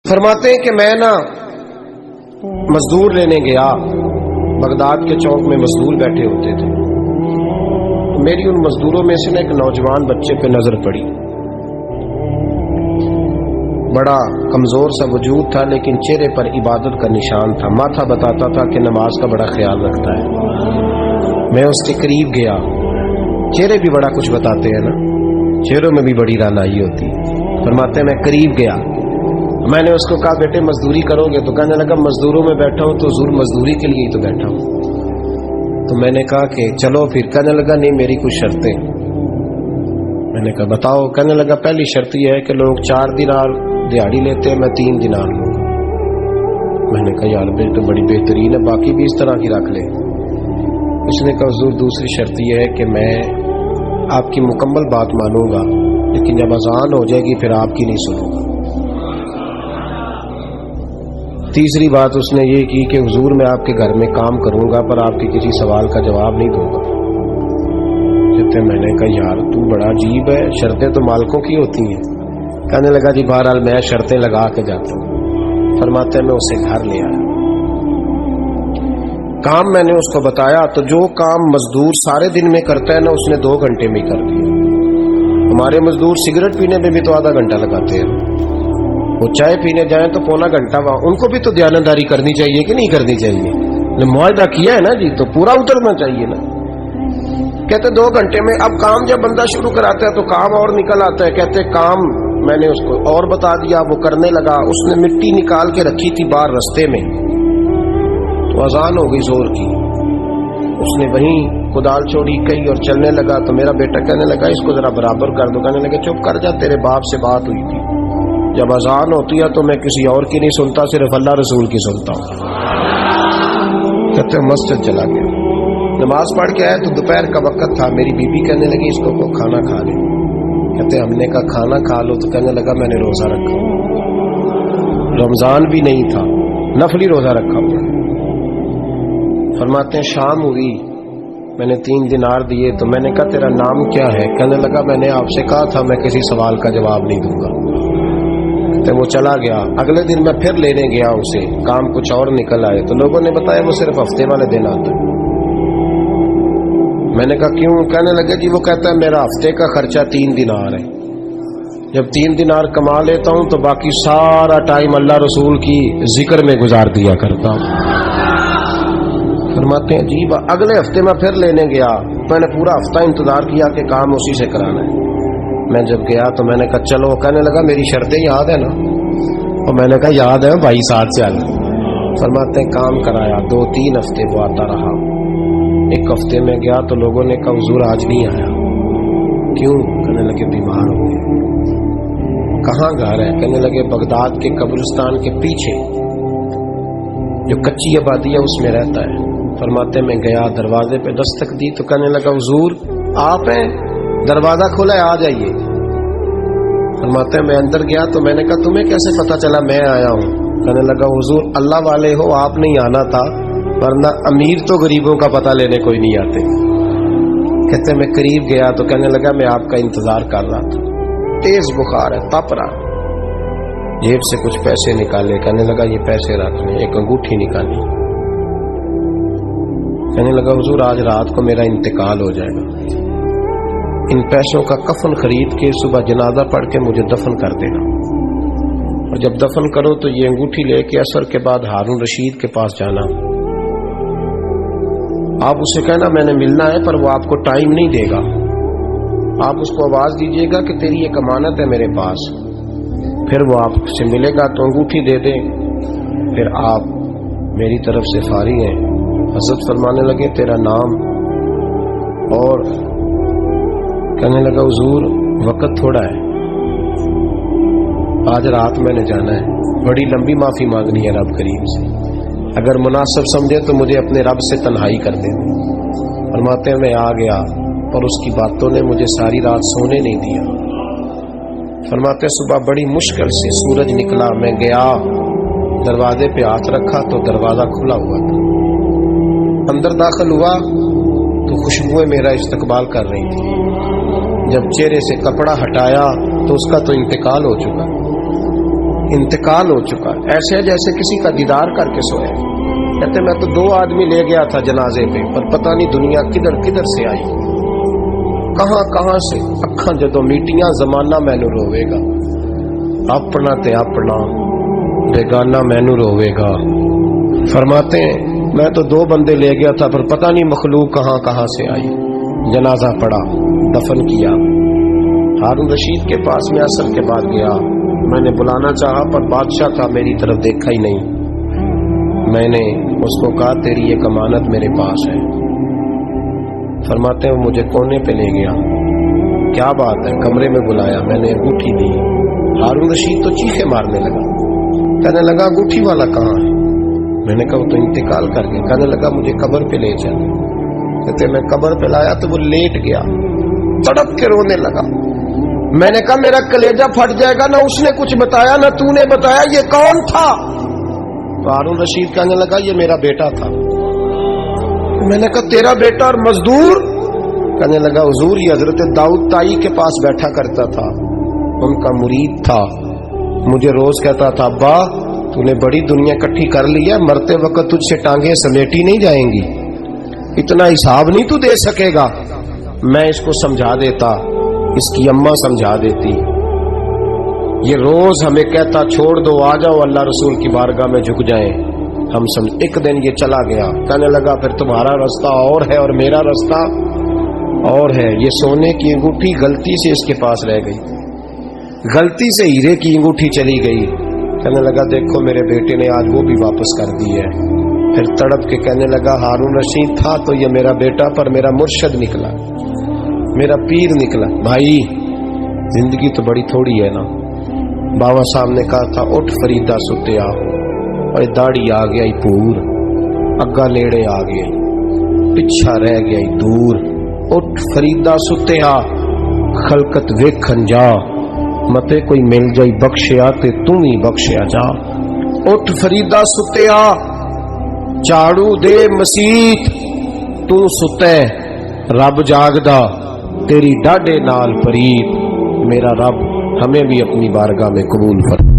فرماتے ہیں کہ میں مزدور لینے گیا، بغداد کے چوک میں مزدور بیٹھے ہوتے تھے، میری ان مزدوروں میں سے ایک نوجوان بچے پہ نظر پڑی۔ بڑا کمزور سا وجود تھا لیکن چہرے پر عبادت کا نشان تھا، ماتھا بتاتا تھا کہ نماز کا بڑا خیال رکھتا ہے۔ میں اس کے قریب گیا، چہرے بھی بڑا کچھ بتاتے ہیں نا، چہروں میں بھی بڑی رانائی ہوتی ہے۔ فرماتے ہیں میں قریب گیا، میں نے اس کو کہا بیٹے مزدوری کرو گے؟ تو کہنے لگا مزدوروں میں بیٹھا ہوں تو ضرور مزدوری کے لیے ہی تو بیٹھا ہوں۔ تو میں نے کہا کہ چلو پھر۔ کہنے لگا نہیں میری کچھ شرطیں۔ میں نے کہا بتاؤ؟ کہنے لگا پہلی شرط یہ ہے کہ لوگ 4 دینار دیہاڑی لیتے ہیں، میں 3 دینار لوں گا۔ میں نے کہا یار تو بڑی بہترین ہے، باقی بھی اس طرح کی رکھ لے۔ اس نے کہا حضور دوسری شرط یہ ہے کہ میں آپ کی مکمل بات مانوں گا لیکن جب اذان ہو جائے گی پھر آپ کی نہیں سنوں گا۔ تیسری بات اس نے یہ کی کہ حضور میں آپ کے گھر میں کام کروں گا پر آپ کے کسی سوال کا جواب نہیں دوں گا۔ کہتے میں نے کہا یار تو بڑا عجیب ہے، شرطیں تو مالکوں کی ہوتی ہیں۔ کہنے لگا جی بہرحال میں شرطیں لگا کے جاتا ہوں۔ فرماتے ہیں میں اسے گھر لے آیا، کام میں نے اس کو بتایا تو جو کام مزدور سارے دن میں کرتا ہے نا اس نے 2 گھنٹے میں کر دیا۔ ہمارے مزدور سگریٹ پینے میں بھی تو آدھا گھنٹہ لگاتے ہیں، وہ چائے پینے جائیں تو پونا گھنٹہ، ان کو بھی تو دیانتداری کرنی چاہیے کہ نہیں کرنی چاہیے؟ معاہدہ کیا ہے نا جی تو پورا اترنا چاہیے نا۔ کہتے 2 گھنٹے میں۔ اب کام جب بندہ شروع کراتا ہے تو کام اور نکل آتا ہے۔ کہتے کام میں نے اس کو اور بتا دیا، وہ کرنے لگا۔ اس نے مٹی نکال کے رکھی تھی باہر رستے میں، تو اذان ہو گئی زور کی، اس نے وہیں کدال چھوڑی کئی اور چلنے لگا۔ تو میرا بیٹا کہنے لگا اس کو ذرا برابر کر دو۔ کہنے لگا چپ کر جا، تیرے باپ سے بات ہوئی تھی، جب اذان ہوتی ہے تو میں کسی اور کی نہیں سنتا، صرف اللہ رسول کی سنتا ہوں۔ کہتے مسجد چلا گیا، نماز پڑھ کے آیا تو دوپہر کا وقت تھا۔ میری بیوی کہنے لگی اس کو کھانا کھا لے۔ کہتے ہم نے کہا کھانا کھا لو، تو کہنے لگا میں نے روزہ رکھا، رمضان بھی نہیں تھا، نفلی روزہ رکھا ہوا۔ فرماتے ہیں شام ہوئی، میں نے 3 دینار دیے تو میں نے کہا تیرا نام کیا ہے؟ کہنے لگا میں نے آپ سے کہا تھا میں کسی سوال کا جواب نہیں دوں گا۔ وہ چلا گیا۔ اگلے دن میں پھر لینے گیا اسے، کام کچھ اور نکل آئے تو لوگوں نے بتایا وہ صرف ہفتے والے دن آتا ہے۔ میں نے کہا کیوں؟ کہنے لگے جی وہ کہتا ہے میرا ہفتے کا خرچہ 3 دینار ہے، جب 3 دینار کما لیتا ہوں تو باقی سارا ٹائم اللہ رسول کی ذکر میں گزار دیا کرتا ہوں۔ فرماتے ہیں عجیب۔ اگلے ہفتے میں پھر لینے گیا، میں نے پورا ہفتہ انتظار کیا کہ کام اسی سے کرانا ہے۔ میں جب گیا تو میں نے کہا چلو، کہنے لگا میری شرطیں یاد ہے نا؟ اور میں نے کہا یاد ہے بھائی، ساتھ چل۔ فرماتے ہیں کام کرایا، 2-3 ہفتے وہ آتا رہا۔ ایک ہفتے میں گیا تو لوگوں نے کہا حضور آج نہیں آیا، کیوں؟ کہنے لگے بیمار ہو گئے۔ کہاں گھر ہے؟ کہنے لگے بغداد کے قبرستان کے پیچھے جو کچی آبادی ہے اس میں رہتا ہے۔ فرماتے میں گیا، دروازے پہ دستک دی تو کہنے لگا حضور آپ ہیں؟ دروازہ کھولا ہے، آ جائیے۔ فرماتے ہیں میں اندر گیا تو میں نے کہا تمہیں کیسے پتا چلا میں آیا ہوں؟ کہنے لگا حضور اللہ والے ہو، آپ نہیں آنا تھا، ورنہ امیر تو غریبوں کا پتہ لینے کوئی نہیں آتے۔ کہتے میں قریب گیا تو کہنے لگا میں آپ کا انتظار کر رہا تھا، تیز بخار ہے، تپ رہا۔ جیب سے کچھ پیسے نکالے، کہنے لگا یہ پیسے رکھ لیں۔ ایک انگوٹھی نکالی، کہنے لگا حضور آج رات کو میرا انتقال ہو جائے گا، ان پیسوں کا کفن خرید کے صبح جنازہ پڑھ کے مجھے دفن کر دینا، اور جب دفن کرو تو یہ انگوٹھی لے کے عصر کے بعد ہارون رشید کے پاس جانا، آپ اسے کہنا میں نے ملنا ہے پر وہ آپ کو ٹائم نہیں دے گا، آپ اس کو آواز دیجیے گا کہ تیری ایک امانت ہے میرے پاس، پھر وہ آپ سے ملے گا تو انگوٹھی دے دیں، پھر آپ میری طرف سے فارغ ہیں۔ حضرت فرمانے لگے تیرا نام؟ اور کہنے لگا حضور وقت تھوڑا ہے، آج رات میں نے جانا ہے، بڑی لمبی معافی مانگنی ہے رب کریم سے، اگر مناسب سمجھے تو مجھے اپنے رب سے تنہائی کر دے۔ فرماتے ہیں میں آ گیا اور اس کی باتوں نے مجھے ساری رات سونے نہیں دیا۔ فرماتے صبح بڑی مشکل سے سورج نکلا، میں گیا دروازے پہ ہاتھ رکھا تو دروازہ کھلا ہوا تھا، اندر داخل ہوا تو خوشبوئیں میرا استقبال کر رہی تھی، جب چہرے سے کپڑا ہٹایا تو اس کا تو انتقال ہو چکا۔ انتقال ہو چکا، ایسے جیسے کسی کا دیدار کر کے سویا۔ کہتے میں تو 2 آدمی لے گیا تھا جنازے پہ، پر پتہ نہیں دنیا کدھر کدھر سے آئی، کہاں کہاں سے۔ اکھاں جدوں میٹیاں زمانہ مینوں روے گا، اپنا تے اپنا بیگانہ مینوں روے گا۔ فرماتے ہیں میں تو 2 بندے لے گیا تھا، پر پتہ نہیں مخلوق کہاں کہاں سے آئی۔ جنازہ پڑا، دفن کیا۔ ہارون رشید کے پاس میں عصر کے بعد گیا، میں نے بلانا چاہا پر بادشاہ تھا، میری طرف دیکھا ہی نہیں۔ میں نے اس کو کہا تیری ایک امانت میرے پاس ہے۔ فرماتے ہیں وہ مجھے کونے پہ لے گیا، کیا بات ہے، کمرے میں بلایا، میں نے انگوٹھی دی۔ ہارون رشید تو چیخے مارنے لگا، کہنے لگا انگوٹھی والا کہاں ہے؟ میں نے کہا وہ تو انتقال کر گیا۔ کہنے لگا مجھے قبر پہ لے چل۔ کہتے میں قبر پہ لایا تو وہ لیٹ گیا، تڑپ کے رونے لگا۔ میں نے کہا میرا کلیجہ پھٹ جائے گا، نہ اس نے کچھ بتایا نہ تو نے بتایا، یہ کون تھا؟ تو ہارون رشید کہنے لگا یہ میرا بیٹا تھا۔ میں نے کہا تیرا بیٹا اور مزدور؟ کہنے لگا حضور یہ حضرت داؤد تائی کے پاس بیٹھا کرتا تھا، ان کا مرید تھا، مجھے روز کہتا تھا ابا تو نے بڑی دنیا اکٹھی کر لی ہے، مرتے وقت تجھ سے ٹانگیں سمیٹی نہیں جائیں گی، اتنا حساب نہیں تو دے سکے گا۔ میں اس کو سمجھا دیتا، اس کی اماں سمجھا دیتی، یہ روز ہمیں کہتا چھوڑ دو آ جاؤ اللہ رسول کی بارگاہ میں جھک جائیں، ہم سمجھ۔ ایک دن یہ چلا گیا، کہنے لگا پھر تمہارا رستہ اور ہے اور میرا رستہ اور ہے۔ یہ سونے کی انگوٹھی غلطی سے اس کے پاس رہ گئی، غلطی سے ہیرے کی انگوٹھی چلی گئی۔ کہنے لگا دیکھو میرے بیٹے نے آج وہ بھی واپس کر دی ہے۔ پھر تڑپ کے کہنے لگا ہارون رشید تھا تو یہ میرا بیٹا، پر میرا مرشد نکلا، میرا پیر نکلا۔ بھائی زندگی تو بڑی تھوڑی ہے نا۔ بابا صاحب نے کہا تھا اٹھ فریدا ستیا، اور داڑھی آ گیا پور، اگا لیڑے آ گئے، پچھا رہ گیا دور۔ اٹھ فریدا ستیا، خلقت ویکھن جا، متے کوئی مل جائی بخشیا تے تم ہی بخشیا جا۔ اٹھ فریدا ستیا، جھاڑو دے مسیت، تو ستے رب جاگدا، تیری ڈاڈے نال پریت۔ میرا رب ہمیں بھی اپنی بارگاہ میں قبول فرما۔